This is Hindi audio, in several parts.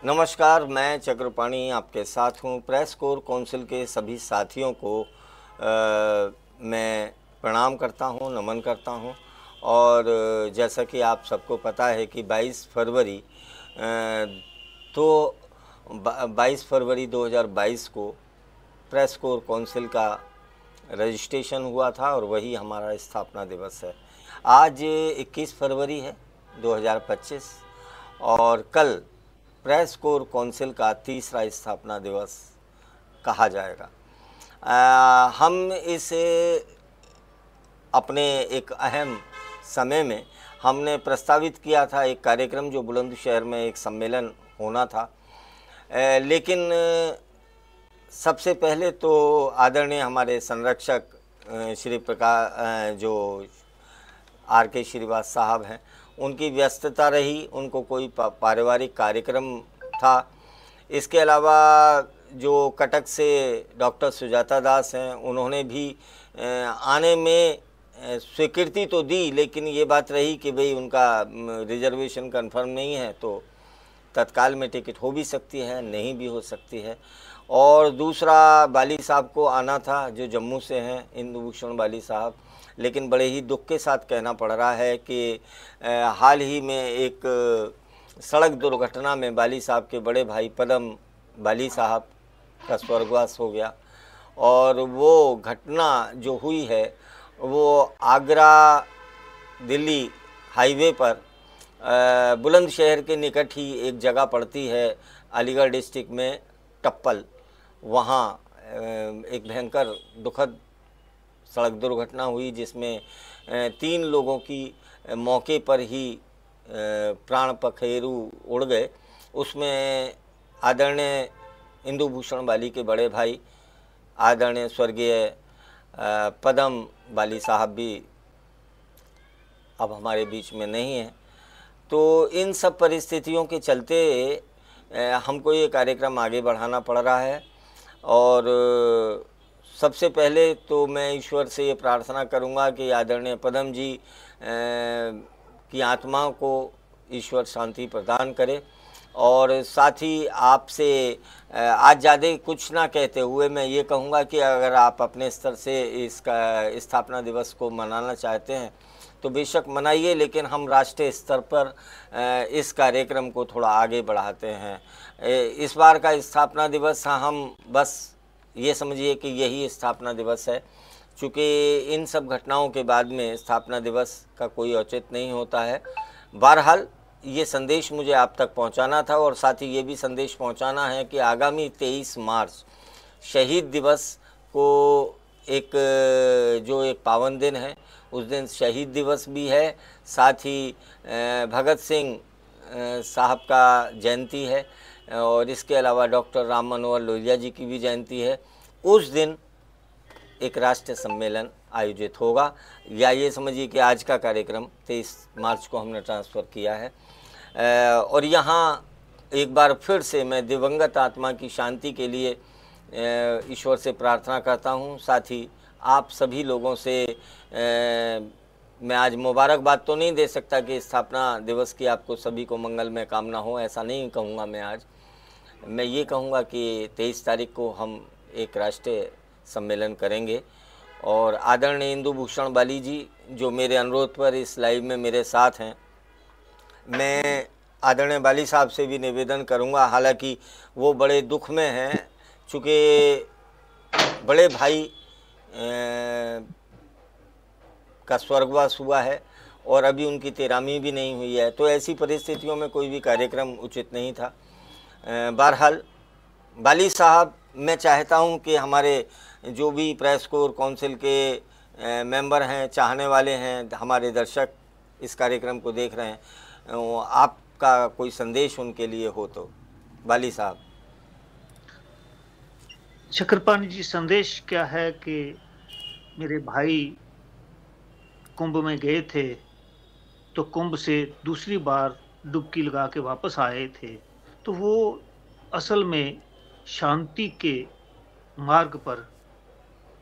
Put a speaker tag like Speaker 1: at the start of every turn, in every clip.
Speaker 1: नमस्कार, मैं चक्रपाणी आपके साथ हूँ। प्रेस कोर काउंसिल के सभी साथियों को मैं प्रणाम करता हूँ, नमन करता हूँ। और जैसा कि आप सबको पता है कि 22 फरवरी तो 22 फरवरी 2022 को प्रेस कोर काउंसिल का रजिस्ट्रेशन हुआ था और वही हमारा स्थापना दिवस है। आज 21 फरवरी है 2025 और कल प्रेस कोर काउंसिल का तीसरा स्थापना दिवस कहा जाएगा। हम इसे अपने एक अहम समय में हमने प्रस्तावित किया था, एक कार्यक्रम जो बुलंदशहर में एक सम्मेलन होना था। लेकिन सबसे पहले तो आदरणीय हमारे संरक्षक श्री प्रकाश जो आर.के. श्रीवास साहब हैं, उनकी व्यस्तता रही, उनको कोई पारिवारिक कार्यक्रम था। इसके अलावा जो कटक से डॉक्टर सुजाता दास हैं, उन्होंने भी आने में स्वीकृति तो दी, लेकिन ये बात रही कि भाई उनका रिजर्वेशन कंफर्म नहीं है, तो तत्काल में टिकट हो भी सकती है, नहीं भी हो सकती है। और दूसरा बाली साहब को आना था जो जम्मू से हैं, इंदुभूषण बाली साहब, लेकिन बड़े ही दुख के साथ कहना पड़ रहा है कि हाल ही में एक सड़क दुर्घटना में बाली साहब के बड़े भाई पदम बाली साहब का स्वर्गवास हो गया। और वो घटना जो हुई है वो आगरा दिल्ली हाईवे पर बुलंदशहर के निकट ही एक जगह पड़ती है, अलीगढ़ डिस्ट्रिक्ट में टप्पल। वहाँ एक भयंकर दुखद सड़क दुर्घटना हुई जिसमें 3 लोगों की मौके पर ही प्राण पखेरु उड़ गए। उसमें आदरणीय इंदुभूषण बाली के बड़े भाई आदरणीय स्वर्गीय पदम बाली साहब भी अब हमारे बीच में नहीं हैं। तो इन सब परिस्थितियों के चलते हमको ये कार्यक्रम आगे बढ़ाना पड़ रहा है। और सबसे पहले तो मैं ईश्वर से ये प्रार्थना करूंगा कि आदरणीय पदम जी की आत्मा को ईश्वर शांति प्रदान करे। और साथ ही आपसे आज ज़्यादा कुछ ना कहते हुए मैं ये कहूँगा कि अगर आप अपने स्तर से इसका स्थापना दिवस को मनाना चाहते हैं तो बेशक मनाइए, लेकिन हम राष्ट्रीय स्तर पर इस कार्यक्रम को थोड़ा आगे बढ़ाते हैं। इस बार का स्थापना दिवस हम बस ये समझिए कि यही स्थापना दिवस है, चूँकि इन सब घटनाओं के बाद में स्थापना दिवस का कोई औचित्य नहीं होता है। बहरहाल ये संदेश मुझे आप तक पहुंचाना था और साथ ही ये भी संदेश पहुंचाना है कि आगामी 23 मार्च शहीद दिवस को एक पावन दिन है, उस दिन शहीद दिवस भी है, साथ ही भगत सिंह साहब का जयंती है और इसके अलावा डॉक्टर राम मनोहर लोहिया जी की भी जयंती है। उस दिन एक राष्ट्रीय सम्मेलन आयोजित होगा, या ये समझिए कि आज का कार्यक्रम 23 मार्च को हमने ट्रांसफ़र किया है। और यहाँ एक बार फिर से मैं दिवंगत आत्मा की शांति के लिए ईश्वर से प्रार्थना करता हूँ। साथ ही आप सभी लोगों से मैं आज मुबारकबाद तो नहीं दे सकता कि स्थापना दिवस की आपको सभी को मंगलमय कामना हो, ऐसा नहीं कहूँगा मैं। आज मैं ये कहूँगा कि 23 तारीख को हम एक राष्ट्रीय सम्मेलन करेंगे। और आदरणीय इंदुभूषण बाली जी जो मेरे अनुरोध पर इस लाइव में मेरे साथ हैं, मैं आदरणीय बाली साहब से भी निवेदन करूंगा, हालांकि वो बड़े दुख में हैं, चूँकि बड़े भाई का स्वर्गवास हुआ है और अभी उनकी 13वीं भी नहीं हुई है, तो ऐसी परिस्थितियों में कोई भी कार्यक्रम उचित नहीं था। बहरहाल बाली साहब, मैं चाहता हूं कि हमारे जो भी प्रेस कोर काउंसिल के मेंबर हैं, चाहने वाले हैं, हमारे दर्शक इस कार्यक्रम को देख रहे हैं, आपका कोई संदेश उनके लिए हो तो बाली साहब।
Speaker 2: चक्रपाणी जी, संदेश क्या है कि मेरे भाई कुंभ में गए थे तो कुंभ से दूसरी बार डुबकी लगा के वापस आए थे, तो वो असल में शांति के मार्ग पर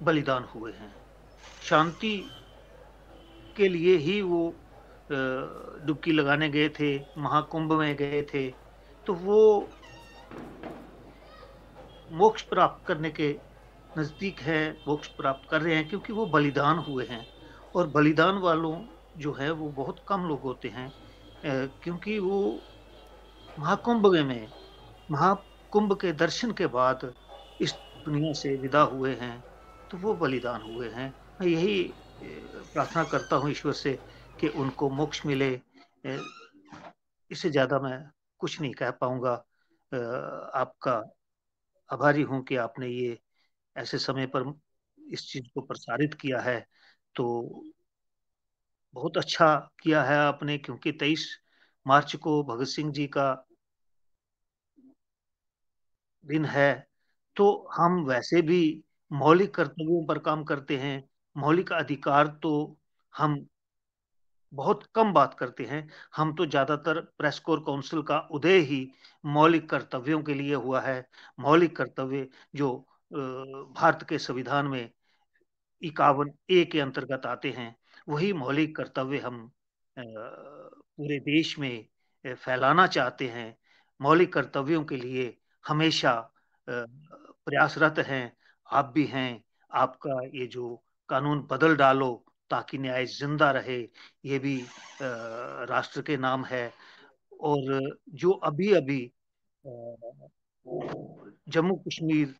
Speaker 2: बलिदान हुए हैं। शांति के लिए ही वो डुबकी लगाने गए थे, महाकुंभ में गए थे। तो वो मोक्ष प्राप्त करने के नज़दीक है, मोक्ष प्राप्त कर रहे हैं, क्योंकि वो बलिदान हुए हैं। और बलिदान वालों जो है वो बहुत कम लोग होते हैं, क्योंकि वो महाकुंभ के दर्शन के बाद इस दुनिया से विदा हुए हैं, तो वो बलिदान हुए हैं। मैं यही प्रार्थना करता हूँ ईश्वर से कि उनको मोक्ष मिले। इससे ज़्यादा मैं कुछ नहीं कह पाऊँगा। आपका आभारी हूँ कि आपने ये ऐसे समय पर इस चीज़ को प्रसारित किया है, तो बहुत अच्छा किया है आपने, क्योंकि 23 मार्च को भगत सिंह जी का दिन है। तो हम वैसे भी मौलिक कर्तव्यों पर काम करते हैं, मौलिक अधिकार तो हम बहुत कम बात करते हैं। हम तो ज़्यादातर प्रेस कोर काउंसिल का उदय ही मौलिक कर्तव्यों के लिए हुआ है। मौलिक कर्तव्य जो भारत के संविधान में 51A के अंतर्गत आते हैं, वही मौलिक कर्तव्य हम पूरे देश में फैलाना चाहते हैं। मौलिक कर्तव्यों के लिए हमेशा प्रयासरत हैं। आप भी हैं। आपका ये जो कानून बदल डालो ताकि न्याय जिंदा रहे, ये भी राष्ट्र के नाम है। और जो अभी अभी जम्मू कश्मीर,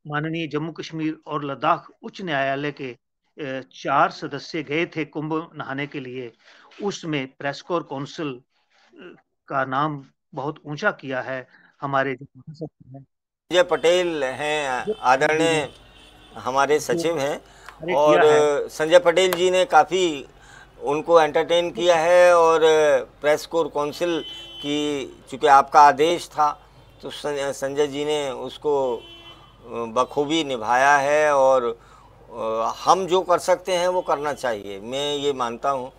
Speaker 2: माननीय जम्मू कश्मीर और लद्दाख उच्च न्यायालय के 4 सदस्य गए थे कुंभ नहाने के लिए, उसमें प्रेस कोर काउंसिल का नाम बहुत ऊंचा किया है। हमारे जो महासचिव हैं
Speaker 1: संजय पटेल हैं, आदरणीय हमारे सचिव हैं,
Speaker 2: अरे
Speaker 1: और
Speaker 2: किया है।
Speaker 1: संजय पटेल जी ने काफ़ी उनको एंटरटेन किया है। और प्रेस कोर काउंसिल की चूँकि आपका आदेश था, तो संजय जी ने उसको बखूबी निभाया है। और हम जो कर सकते हैं वो करना चाहिए। मैं ये मानता हूँ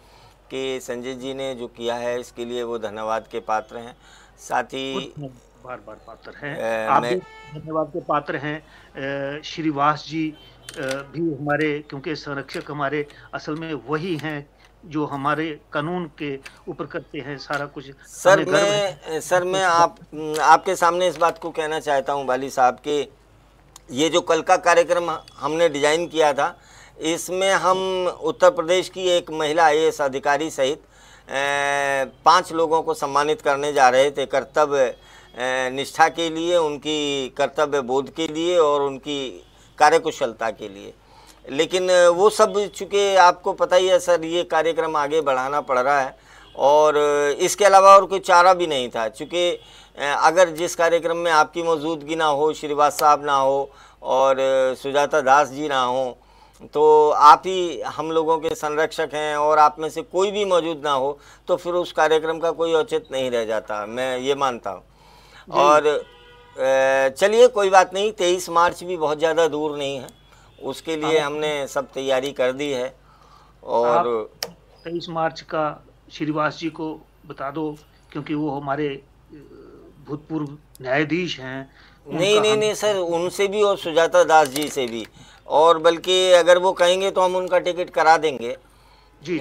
Speaker 1: कि संजय जी ने जो किया है इसके लिए वो धन्यवाद के पात्र हैं। साथ ही
Speaker 2: बार बार पात्र हैं, आप भी धन्यवाद के पात्र हैं। श्रीवास जी भी हमारे, क्योंकि संरक्षक हमारे असल में वही हैं जो हमारे कानून के ऊपर करते हैं सारा कुछ।
Speaker 1: सर मैं आपके सामने इस बात को कहना चाहता हूं वाली साहब कि ये जो कल का कार्यक्रम हमने डिजाइन किया था, इसमें हम उत्तर प्रदेश की एक महिला IAS अधिकारी सहित 5 लोगों को सम्मानित करने जा रहे थे, कर्तव्य निष्ठा के लिए, उनकी कर्तव्य बोध के लिए और उनकी कार्यकुशलता के लिए। लेकिन वो सब चूँकि आपको पता ही है सर, ये कार्यक्रम आगे बढ़ाना पड़ रहा है और इसके अलावा और कोई चारा भी नहीं था। चूँकि अगर जिस कार्यक्रम में आपकी मौजूदगी ना हो, श्रीवास साहब ना हो और सुजाता दास जी ना हो, तो आप ही हम लोगों के संरक्षक हैं और आप में से कोई भी मौजूद ना हो तो फिर उस कार्यक्रम का कोई औचित्य नहीं रह जाता, मैं ये मानता हूँ। और चलिए कोई बात नहीं, 23 मार्च भी बहुत ज़्यादा दूर नहीं है, उसके लिए हमने सब तैयारी कर दी है। और
Speaker 2: 23 मार्च का श्रीवास जी को बता दो, क्योंकि वो हमारे भूतपूर्व न्यायाधीश हैं।
Speaker 1: नहीं सर, उनसे भी और सुजाता दास जी से भी, और बल्कि अगर वो कहेंगे तो हम उनका टिकट करा देंगे जी।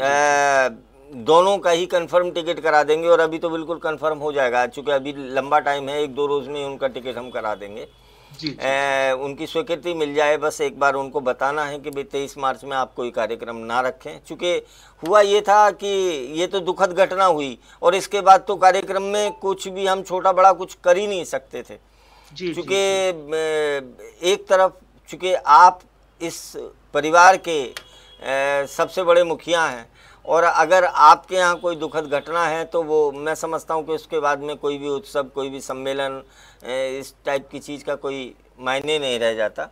Speaker 1: दोनों का ही कंफर्म टिकट करा देंगे और अभी तो बिल्कुल कंफर्म हो जाएगा, चूँकि अभी लंबा टाइम है, 1-2 रोज़ में उनका टिकट हम करा देंगे जी। उनकी स्वीकृति मिल जाए, बस एक बार उनको बताना है कि भाई 23 मार्च में आप कोई कार्यक्रम ना रखें। चूँकि हुआ ये था कि ये तो दुखद घटना हुई और इसके बाद तो कार्यक्रम में कुछ भी हम छोटा बड़ा कुछ कर ही नहीं सकते थे। चूँकि एक तरफ चूँकि आप इस परिवार के सबसे बड़े मुखिया हैं और अगर आपके यहाँ कोई दुखद घटना है तो वो मैं समझता हूँ कि उसके बाद में कोई भी उत्सव, कोई भी सम्मेलन, इस टाइप की चीज़ का कोई मायने नहीं रह जाता।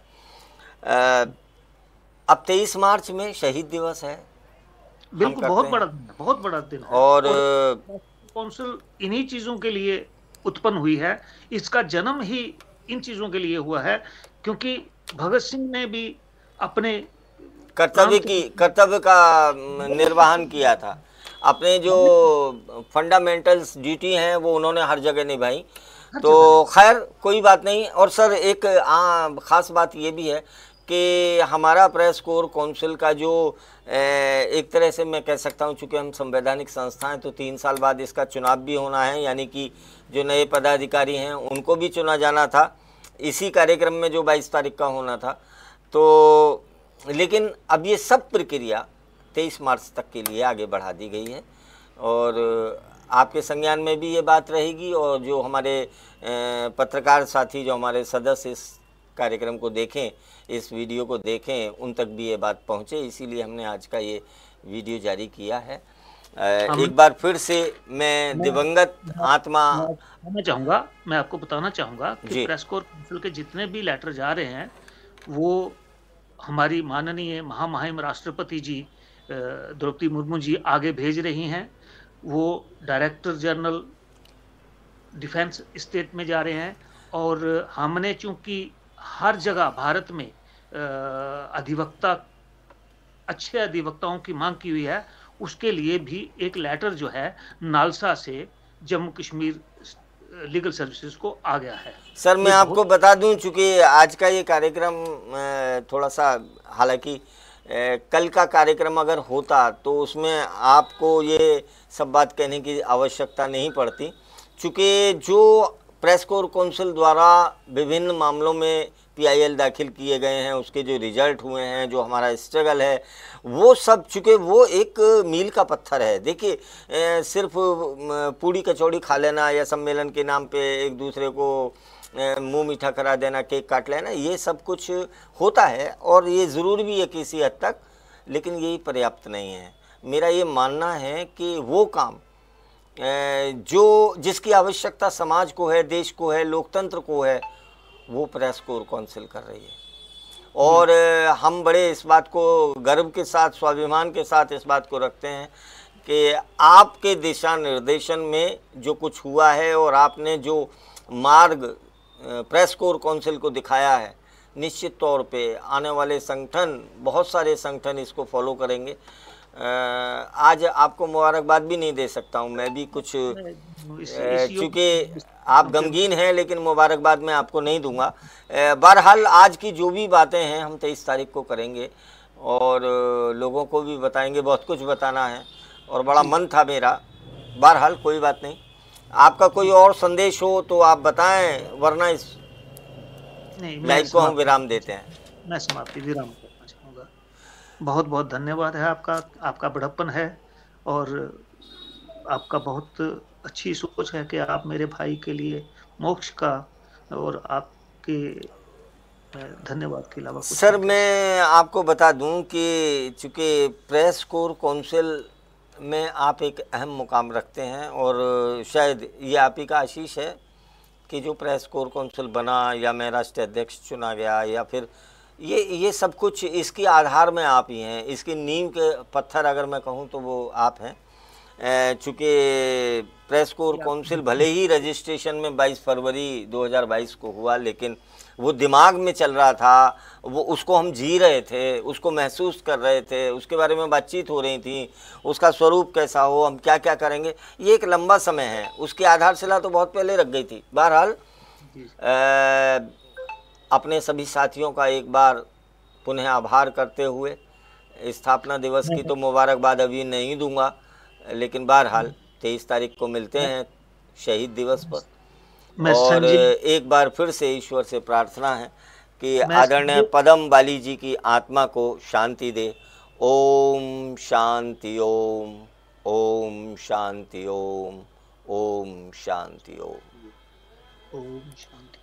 Speaker 1: अब 23 मार्च में शहीद दिवस है,
Speaker 2: बिल्कुल बहुत बड़ा दिन है
Speaker 1: और
Speaker 2: काउंसिल इन्हीं चीज़ों के लिए उत्पन्न हुई है। इसका जन्म ही इन चीज़ों के लिए हुआ है, क्योंकि भगत सिंह ने भी अपने
Speaker 1: कर्तव्य का निर्वहन किया था। अपने जो फंडामेंटल्स ड्यूटी हैं वो उन्होंने हर जगह निभाई। तो खैर कोई बात नहीं। और सर एक ख़ास बात ये भी है कि हमारा प्रेस कोर काउंसिल का जो एक तरह से मैं कह सकता हूँ, चूँकि हम संवैधानिक संस्था हैं तो 3 साल बाद इसका चुनाव भी होना है, यानी कि जो नए पदाधिकारी हैं उनको भी चुना जाना था इसी कार्यक्रम में जो 22 तारीख का होना था। तो लेकिन अब ये सब प्रक्रिया 23 मार्च तक के लिए आगे बढ़ा दी गई है और आपके संज्ञान में भी ये बात रहेगी और जो हमारे पत्रकार साथी, जो हमारे सदस्य इस कार्यक्रम को देखें, इस वीडियो को देखें, उन तक भी ये बात पहुँचे, इसीलिए हमने आज का ये वीडियो जारी किया है। एक बार फिर से मैं दिवंगत आत्मा
Speaker 2: मैं आपको बताना चाहूँगा कि प्रेस कोर काउंसिल के जितने भी लेटर जा रहे हैं वो हमारी माननीय महामहिम राष्ट्रपति जी द्रौपदी मुर्मू जी आगे भेज रही हैं। वो डायरेक्टर जनरल डिफेंस स्टेट में जा रहे हैं और हमने चूंकि हर जगह भारत में अच्छे अधिवक्ताओं की मांग की हुई है, उसके लिए भी एक लेटर जो है नालसा से जम्मू कश्मीर लीगल सर्विसेज को आ गया है।
Speaker 1: सर मैं आपको बता दूं, चूंकि आज का ये कार्यक्रम थोड़ा सा, हालांकि कल का कार्यक्रम अगर होता तो उसमें आपको ये सब बात कहने की आवश्यकता नहीं पड़ती, चूँकि जो प्रेस कोर काउंसिल द्वारा विभिन्न मामलों में PIL दाखिल किए गए हैं, उसके जो रिजल्ट हुए हैं, जो हमारा स्ट्रगल है, वो सब, चूँकि वो एक मील का पत्थर है। देखिए सिर्फ पूड़ी कचौड़ी खा लेना या सम्मेलन के नाम पे एक दूसरे को मुंह मीठा करा देना, केक काट लेना, ये सब कुछ होता है और ये ज़रूर भी है किसी हद तक, लेकिन यही पर्याप्त नहीं है। मेरा ये मानना है कि वो काम जो जिसकी आवश्यकता समाज को है, देश को है, लोकतंत्र को है, वो प्रेस कोर काउंसिल कर रही है। और हम बड़े इस बात को गर्व के साथ, स्वाभिमान के साथ इस बात को रखते हैं कि आपके दिशा निर्देशन में जो कुछ हुआ है और आपने जो मार्ग प्रेस कोर काउंसिल को दिखाया है, निश्चित तौर पे आने वाले संगठन, बहुत सारे संगठन इसको फॉलो करेंगे। आज आपको मुबारकबाद भी नहीं दे सकता हूं मैं भी कुछ, चूँकि आप गमगीन हैं, लेकिन मुबारकबाद मैं आपको नहीं दूंगा। बहरहाल आज की जो भी बातें हैं हम 23 तारीख को करेंगे और लोगों को भी बताएंगे, बहुत कुछ बताना है और बड़ा मन था मेरा। बहरहाल कोई बात नहीं, आपका कोई और संदेश हो तो आप बताएं, वरना इस लाइव को हम विराम देते हैं।
Speaker 2: मैं समाप्ति विराम करना चाहूँगा। बहुत बहुत धन्यवाद है आपका बड़प्पन है और आपका बहुत अच्छी सोच है कि आप मेरे भाई के लिए मोक्ष का, और आपके धन्यवाद के अलावा
Speaker 1: सर मैं आपको बता दूं कि चूँकि प्रेस कोर काउंसिल में आप एक अहम मुकाम रखते हैं और शायद ये आप ही का आशीष है कि जो प्रेस कोर काउंसिल बना या मैं राष्ट्रीय अध्यक्ष चुना गया या फिर ये सब कुछ, इसके आधार में आप ही हैं, इसकी नींव के पत्थर अगर मैं कहूँ तो वो आप हैं। चूँकि प्रेस कोर काउंसिल भले ही रजिस्ट्रेशन में 22 फरवरी 2022 को हुआ, लेकिन वो दिमाग में चल रहा था, वो उसको हम जी रहे थे, उसको महसूस कर रहे थे, उसके बारे में बातचीत हो रही थी, उसका स्वरूप कैसा हो, हम क्या क्या करेंगे, ये एक लंबा समय है। उसकी आधारशिला तो बहुत पहले रख गई थी। बहरहाल अपने सभी साथियों का एक बार पुनः आभार करते हुए, स्थापना दिवस की तो मुबारकबाद अभी नहीं दूंगा, लेकिन बहरहाल 23 तारीख को मिलते हैं शहीद दिवस पर। और एक बार फिर से ईश्वर से प्रार्थना है कि आदरणीय पदम बाली जी की आत्मा को शांति दे। ओम शांति ओम, ओम शांति ओम, ओम शांति ओम,
Speaker 2: ओम शांति।